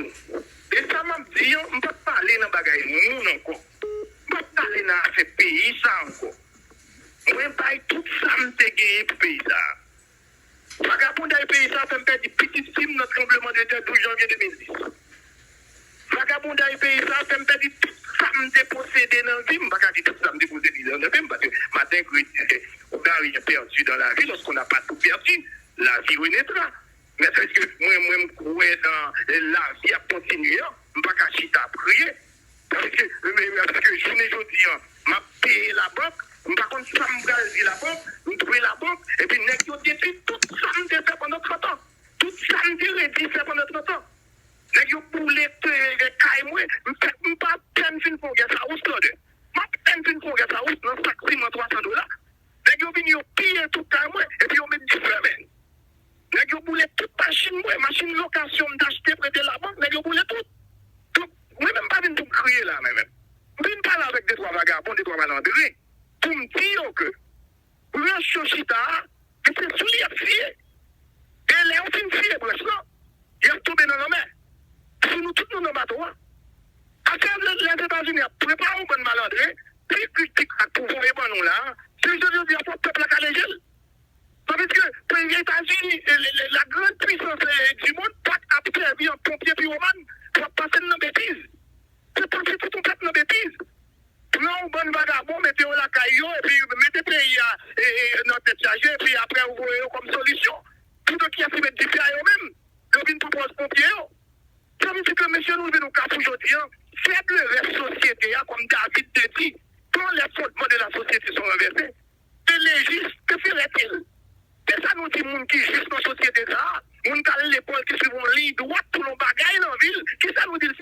nous. Et ça m'a dit, on ne peut pas parler dans le bagage nous encore. On ne peut pas parler dans ce pays ça encore. Moi, je tout ça, je gagné pour le pays ça. Vagabond dans le pays ça, fait me perdre petit film notre tremblement de terre 12 janvier 2010. Vagabond dans le pays ça, fait me perdre tout ça, me déposséder dans le film. Je ne peux pas dire tout ça, me déposséder dans le film, parce que matin, on a rien perdu dans la vie, lorsqu'on n'a pas tout perdu, la vie renaîtra. Mais c'est que moi, je crois dans la vie à continuer, je ne peux pas chiter à prier. Parce que je ne dis pas, je paye la banque, par contre, ça me dit la banque, je trouve la banque, et puis je détruis tout ça me fait pendant 30 ans. Tout ça me dit fait pendant 30 ans. Je boule caille moi, je ne fais pas peine fin pour ça hausse là. Je peine fin pour ça hausse dans sac ciment $300. Je viens piller tout caille moi, et puis on met du feu. Je boule toute machine location d'acheter prêter la banque, je boule tout. Moi même pas venir pour crier là même. Je viens parler avec des trois vagabonds, des trois malandrins. Pour me dire que le chochita, c'est sous les fiers. Et les ont une fille, presque, il a tombé dans la mer. Si nous tous nous bateaux, à faire les États-Unis, préparer un bon malandrin, puis critique à pouvoir et bon là, c'est je veux dire, il faut peuple à l'égel. Ça veut dire que les États-Unis, la grande puissance du monde, pas absorber en pompier pyromane, pour passer dans la bêtise. C'est passer tout ton peuple dans la bêtise. Non, bon vagabond, mettez la caillou, et puis mettez pays dans tête chargée, et puis après vous voyez comme solution. Tout ce qui a fait mettre du fer eux-mêmes, ils viennent proposer pompiers. Ça veut dire que monsieur nous venons cap aujourd'hui, faible la société, comme David te dit, quand les fondements de la société sont renversés, et les justes, que ferait-il? C'est ça nous dit, moun qui juste dans la société, ça, moun qui a l'épaule, qui suit une ligne droite pour nos bagailles dans la ville, qui ça nous dit le